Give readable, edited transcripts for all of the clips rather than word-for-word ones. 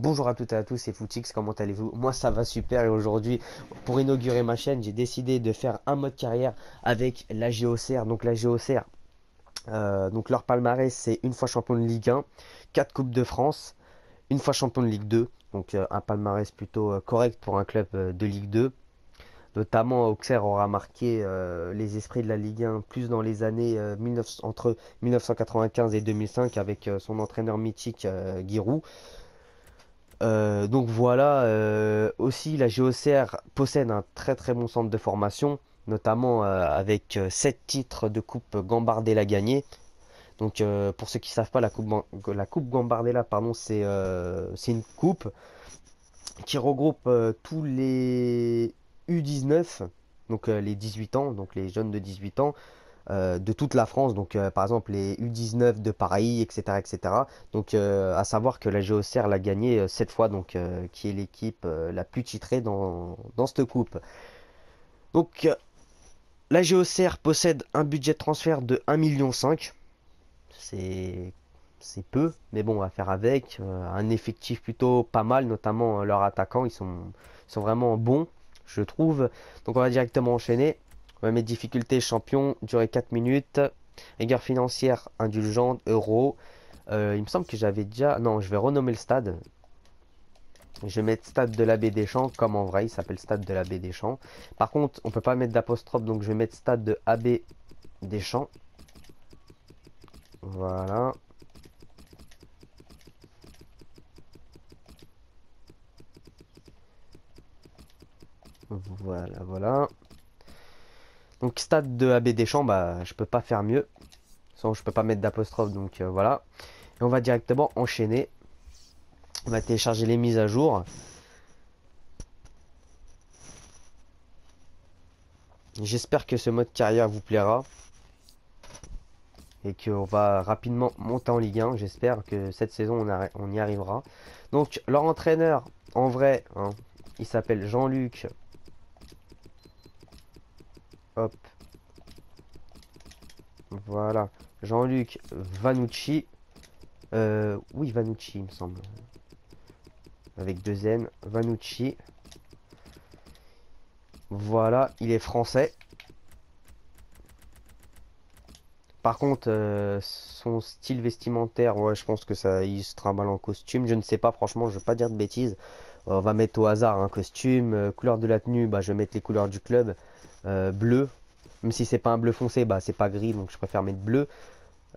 Bonjour à toutes et à tous, c'est Footix, comment allez-vous? Moi ça va super et aujourd'hui pour inaugurer ma chaîne j'ai décidé de faire un mode carrière avec la GOCR. Donc la GOCR, donc leur palmarès c'est une fois champion de Ligue 1, 4 Coupes de France, une fois champion de Ligue 2. Donc un palmarès plutôt correct pour un club de Ligue 2. Notamment Auxerre aura marqué les esprits de la Ligue 1 plus dans les années entre 1995 et 2005 avec son entraîneur mythique Giroud. Donc voilà, aussi la GOCR possède un très très bon centre de formation, notamment avec 7 titres de Coupe Gambardella gagnés. Donc pour ceux qui ne savent pas, la coupe Gambardella, pardon, c'est une coupe qui regroupe tous les U19, donc les 18 ans, donc les jeunes de 18 ans, de toute la France, donc par exemple les U19 de Paris, etc. etc. Donc à savoir que la GOCR l'a gagné 7 fois, donc qui est l'équipe la plus titrée dans cette coupe. Donc la GOCR possède un budget de transfert de 1,5 million. C'est c'est peu, mais bon, on va faire avec. Un effectif plutôt pas mal, notamment leurs attaquants, ils sont vraiment bons, je trouve. Donc on va directement enchaîner. On va mettre difficulté champion, durée 4 minutes. Rigueur financière indulgente, euro. Il me semble que j'avais déjà... Non, je vais renommer le stade. Je vais mettre stade de l'abbé Deschamps, comme en vrai, il s'appelle stade de l'abbé Deschamps. Par contre, on peut pas mettre d'apostrophe, donc je vais mettre stade de abbé Deschamps. Voilà. Voilà, voilà. Donc stade de AB Deschamps, bah je peux pas faire mieux. Sans je peux pas mettre d'apostrophe, donc voilà. Et on va directement enchaîner. On va télécharger les mises à jour. J'espère que ce mode carrière vous plaira. Et qu'on va rapidement monter en Ligue 1. J'espère que cette saison on y arrivera. Donc leur entraîneur, en vrai, hein, il s'appelle Jean-Luc. Hop. Voilà. Jean-Luc Vanucci. Oui, Vanucci, il me semble. Avec deux N. Vanucci. Voilà, il est français. Par contre, son style vestimentaire, ouais, je pense que ça, il se trimballe en costume. Je ne sais pas, franchement, je ne veux pas dire de bêtises. On va mettre au hasard un costume. Couleur de la tenue, bah, je vais mettre les couleurs du club. Bleu. Même si c'est pas un bleu foncé, bah, c'est pas gris, donc je préfère mettre bleu.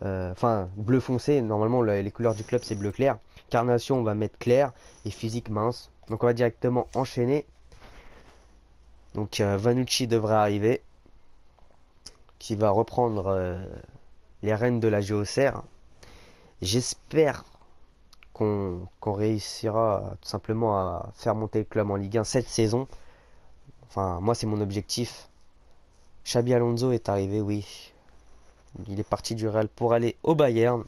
Enfin, bleu foncé, normalement, les couleurs du club, c'est bleu clair. Carnation, on va mettre clair. Et physique mince. Donc on va directement enchaîner. Donc Vanucci devrait arriver. Qui va reprendre les rênes de la GOCR. J'espère qu'on réussira tout simplement à faire monter le club en Ligue 1 cette saison. Enfin, moi, c'est mon objectif. Xabi Alonso est arrivé, oui. Il est parti du Real pour aller au Bayern.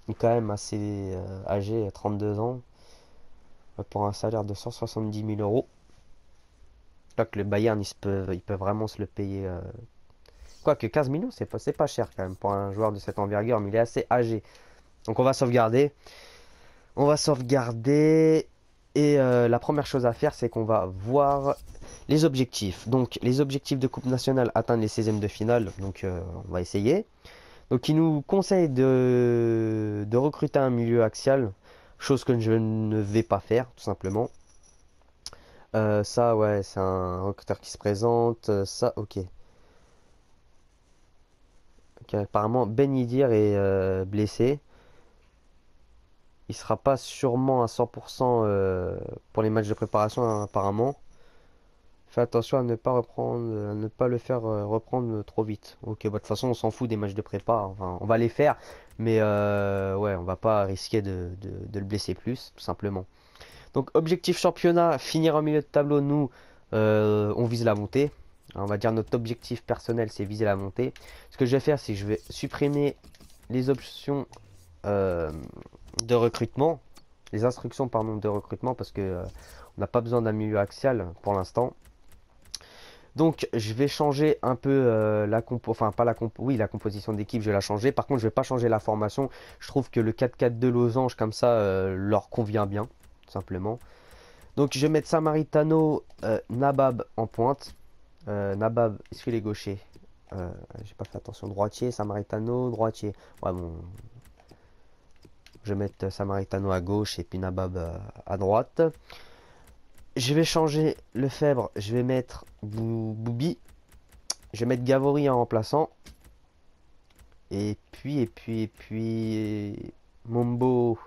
Il est quand même assez âgé, 32 ans, pour un salaire de 170 000 euros. Là que le Bayern, il peut vraiment se le payer. Quoique 15 millions, c'est pas cher quand même pour un joueur de cette envergure, mais il est assez âgé. Donc on va sauvegarder. On va sauvegarder. Et la première chose à faire, c'est qu'on va voir les objectifs. Donc les objectifs de Coupe nationale, atteindre les 16e de finale. Donc on va essayer. Donc il nous conseille de recruter un milieu axial. Chose que je ne vais pas faire, tout simplement. Ça, ouais, c'est un recruteur qui se présente. Ça, ok. Ok, apparemment, Ben Yedder est blessé. Il sera pas sûrement à 100% pour les matchs de préparation, hein, apparemment. Fais attention à ne pas le faire reprendre trop vite. Ok, bah, de toute façon, on s'en fout des matchs de prépa. Enfin, on va les faire, mais ouais, on va pas risquer de le blesser plus, tout simplement. Donc, objectif championnat, finir en milieu de tableau. Nous, on vise la montée. On va dire notre objectif personnel, c'est viser la montée. Ce que je vais faire, c'est que je vais supprimer les options euh, de recrutement, les instructions pardon de recrutement parce que on n'a pas besoin d'un milieu axial pour l'instant. Donc je vais changer un peu la compo, enfin pas la compo, oui la composition d'équipe je vais la changer. Par contre je vais pas changer la formation. Je trouve que le 4-4-2 losange comme ça leur convient bien, tout simplement. Donc je vais mettre Samaritano, Nabab en pointe. Nabab, est-ce qu'il est gaucher? J'ai pas fait attention. Droitier, Samaritano, droitier. Ouais bon, je vais mettre Samaritano à gauche et puis Nabab à droite. Je vais changer Lefebvre, je vais mettre Boubi. Je vais mettre Gavory en remplaçant. Et puis, Mombo.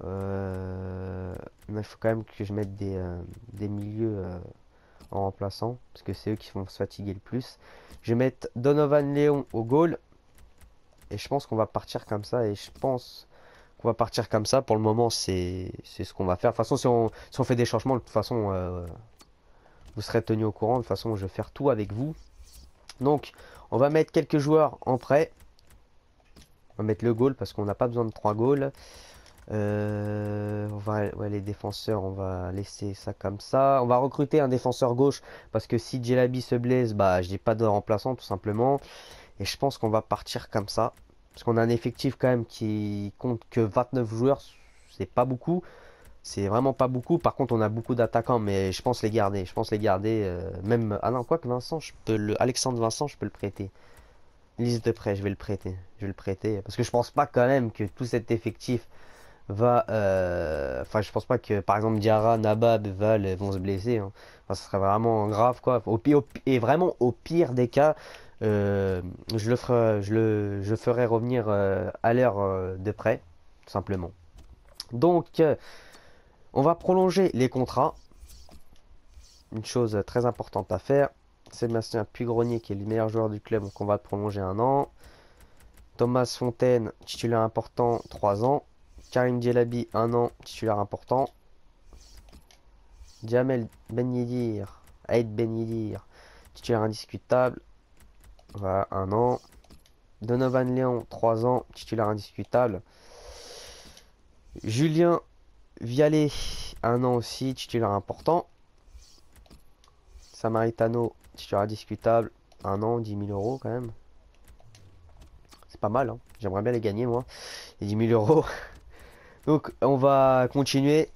Il faut quand même que je mette des milieux en remplaçant. Parce que c'est eux qui vont se fatiguer le plus. Je vais mettre Donovan Léon au goal. Et je pense qu'on va partir comme ça. Et je pense qu'on va partir comme ça. Pour le moment, c'est ce qu'on va faire. De toute façon, si on fait des changements, de toute façon, vous serez tenu au courant. De toute façon, je vais faire tout avec vous. Donc, on va mettre quelques joueurs en prêt. On va mettre le goal parce qu'on n'a pas besoin de 3 goals. Ouais, les défenseurs, on va laisser ça comme ça. On va recruter un défenseur gauche parce que si Djelabi se blesse, bah j'ai pas de remplaçant tout simplement. Et je pense qu'on va partir comme ça. Parce qu'on a un effectif quand même qui compte que 29 joueurs. C'est pas beaucoup. C'est vraiment pas beaucoup. Par contre, on a beaucoup d'attaquants, mais je pense les garder. Je pense les garder. Même. Ah non, quoi que Vincent, Alexandre Vincent, je peux le prêter. Liste de prêt, je vais le prêter. Je vais le prêter. Parce que je pense pas quand même que tout cet effectif va. Enfin, je pense pas que par exemple Diarra, Nabab, Val vont se blesser. Hein. Enfin, ce serait vraiment grave quoi. Et vraiment au pire des cas, je ferai revenir à l'heure de prêt, tout simplement. Donc, on va prolonger les contrats. Une chose très importante à faire. Sébastien Pugrenier qui est le meilleur joueur du club, donc on va le prolonger 1 an. Thomas Fontaine, titulaire important, 3 ans. Karim Djelabi, 1 an, titulaire important. Jamel Ben Yeddir, Aïd Ben Yeddir, titulaire indiscutable. Voilà, 1 an. Donovan Léon, 3 ans, titulaire indiscutable. Julien Vialet, 1 an aussi, titulaire important. Samaritano, titulaire indiscutable, 1 an, 10 000 euros quand même. C'est pas mal, hein. J'aimerais bien les gagner moi. Les 10 000 euros. Donc on va continuer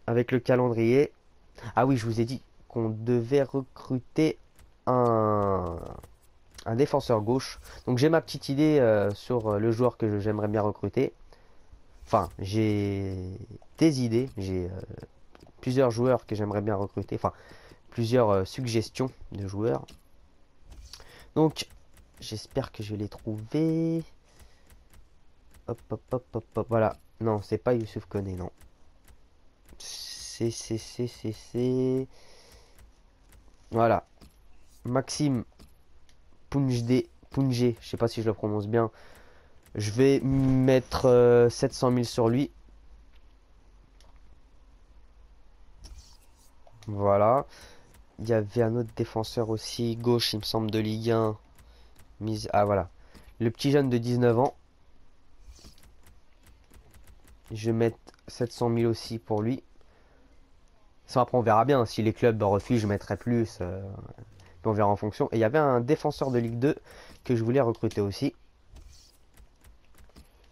avec le calendrier. Ah oui, je vous ai dit qu'on devait recruter un défenseur gauche. Donc j'ai ma petite idée sur le joueur que j'aimerais bien recruter. Enfin, j'ai des idées. J'ai plusieurs joueurs que j'aimerais bien recruter. Enfin, plusieurs suggestions de joueurs. Donc, j'espère que je vais les trouver. Hop, hop, hop, hop, hop. Voilà. Non, c'est pas Youssouf Koné, non. C'est. Voilà. Maxime Pungé, je sais pas si je le prononce bien. Je vais mettre 700 000 sur lui. Voilà. Il y avait un autre défenseur aussi, gauche, il me semble, de Ligue 1. Ah voilà. Le petit jeune de 19 ans. Je vais mettre 700 000 aussi pour lui. Ça, après, on verra bien. Si les clubs refusent, je mettrai plus. Puis on verra en fonction. Et il y avait un défenseur de Ligue 2 que je voulais recruter aussi.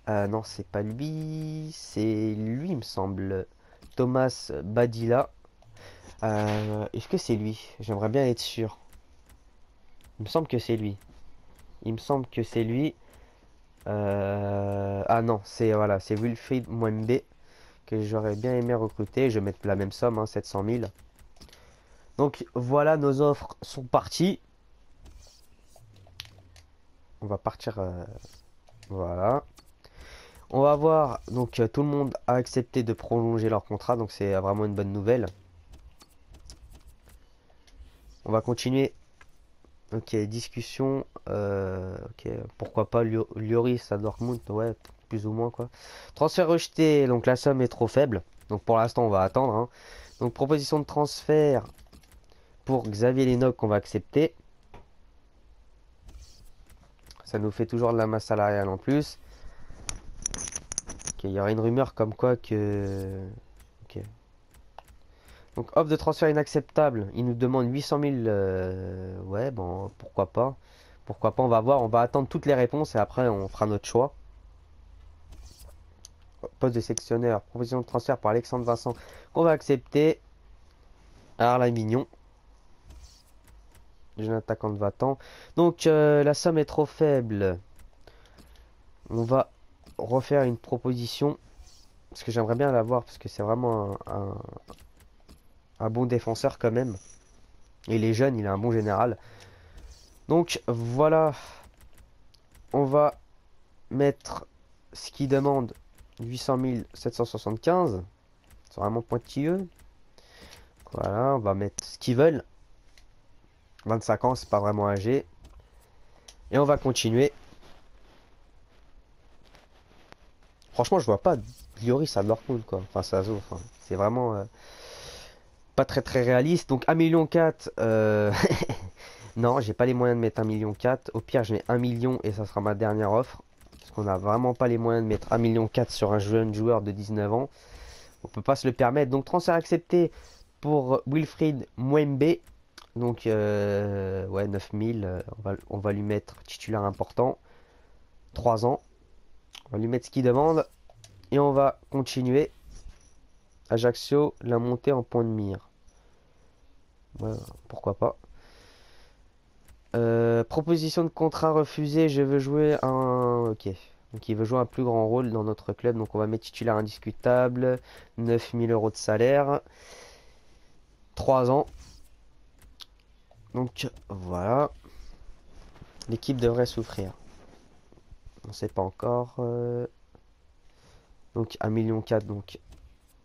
Non, c'est pas lui. C'est lui, il me semble. Thomas Badilla. Est-ce que c'est lui? J'aimerais bien être sûr. Il me semble que c'est lui. Il me semble que c'est lui. Ah non, c'est voilà, c'est Wilfried Mwembe que j'aurais bien aimé recruter. Je vais mettre la même somme, hein, 700 000. Donc voilà, nos offres sont parties. On va partir. Voilà. On va voir. Donc tout le monde a accepté de prolonger leur contrat. Donc c'est vraiment une bonne nouvelle. On va continuer. Ok, discussion. Ok, pourquoi pas Lloris à Dortmund. Ouais, plus ou moins quoi. Transfert rejeté. Donc la somme est trop faible. Donc pour l'instant, on va attendre. Hein. Donc proposition de transfert pour Xavier Lennox qu'on va accepter. Ça nous fait toujours de la masse salariale en plus. Ok, il y aurait une rumeur comme quoi que... Ok. Donc offre de transfert inacceptable. Il nous demande 800 000. Ouais, bon, pourquoi pas. Pourquoi pas, on va voir. On va attendre toutes les réponses et après on fera notre choix. Poste de sectionnaire. Proposition de transfert pour Alexandre Vincent. Qu'on va accepter. Arla Mignon. Jeune attaquant de Vatan. Donc la somme est trop faible. On va refaire une proposition. Parce que j'aimerais bien l'avoir. Parce que c'est vraiment un bon défenseur quand même. Et il est jeune, il est un bon général. Donc voilà. On va mettre ce qu'il demande. 800 775. C'est vraiment pointilleux. Voilà, on va mettre ce qu'ils veulent. 25 ans, c'est pas vraiment âgé. Et on va continuer. Franchement, je vois pas Lloris à Dortmund, quoi. Enfin, ça enfin, c'est vraiment pas très réaliste. Donc 1,4 million. Non, j'ai pas les moyens de mettre 1,4 million. Au pire, je mets 1 million et ça sera ma dernière offre. Parce qu'on n'a vraiment pas les moyens de mettre 1,4 million sur un jeune joueur de 19 ans. On peut pas se le permettre. Donc transfert accepté pour Wilfried Mwembe. Donc ouais, 9000. On va lui mettre titulaire important. 3 ans. On va lui mettre ce qu'il demande. Et on va continuer. Ajaccio, la montée en point de mire. Ouais, pourquoi pas. Proposition de contrat refusée. Je veux jouer un... Ok. Donc il veut jouer un plus grand rôle dans notre club. Donc on va mettre titulaire indiscutable. 9000 euros de salaire. 3 ans. Donc voilà. L'équipe devrait souffrir. On ne sait pas encore. Donc 1,4 million. Donc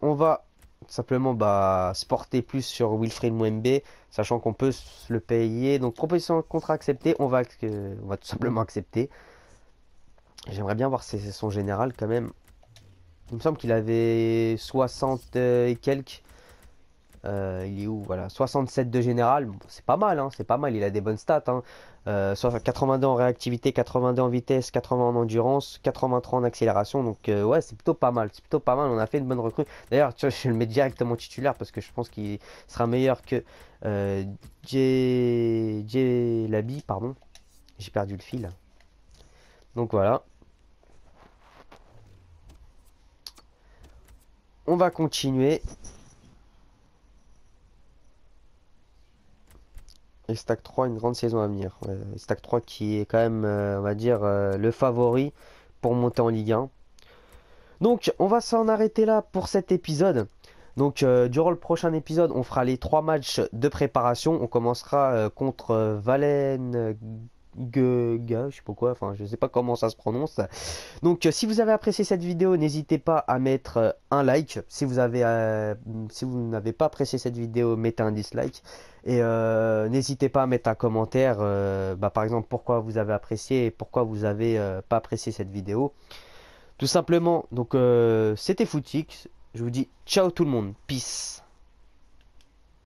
on va simplement se porter plus sur Wilfried Mwembe, sachant qu'on peut se le payer. Donc proposition de contrat acceptée, on va tout simplement accepter. J'aimerais bien voir son général quand même. Il me semble qu'il avait 60 et quelques. Il est où? Voilà, 67 de général. Bon, c'est pas mal, hein, c'est pas mal. Il a des bonnes stats, hein. 82 en réactivité, 82 en vitesse, 80 en endurance, 83 en accélération. Donc ouais, c'est plutôt pas mal. C'est plutôt pas mal. On a fait une bonne recrue. D'ailleurs, tu vois, je le mets directement titulaire parce que je pense qu'il sera meilleur que Labi, pardon. J'ai perdu le fil. Donc voilà. On va continuer. Et Stack 3, une grande saison à venir. Ouais, Stack 3 qui est quand même, on va dire, le favori pour monter en Ligue 1. Donc, on va s'en arrêter là pour cet épisode. Donc, durant le prochain épisode, on fera les 3 matchs de préparation. On commencera contre Valen je sais pas quoi, enfin, je sais pas comment ça se prononce. Donc, si vous avez apprécié cette vidéo, n'hésitez pas à mettre un like. Si vous n'avez pas apprécié cette vidéo, mettez un dislike. Et n'hésitez pas à mettre un commentaire, par exemple, pourquoi vous avez apprécié et pourquoi vous n'avez pas apprécié cette vidéo. Tout simplement, donc c'était Footix. Je vous dis ciao tout le monde. Peace.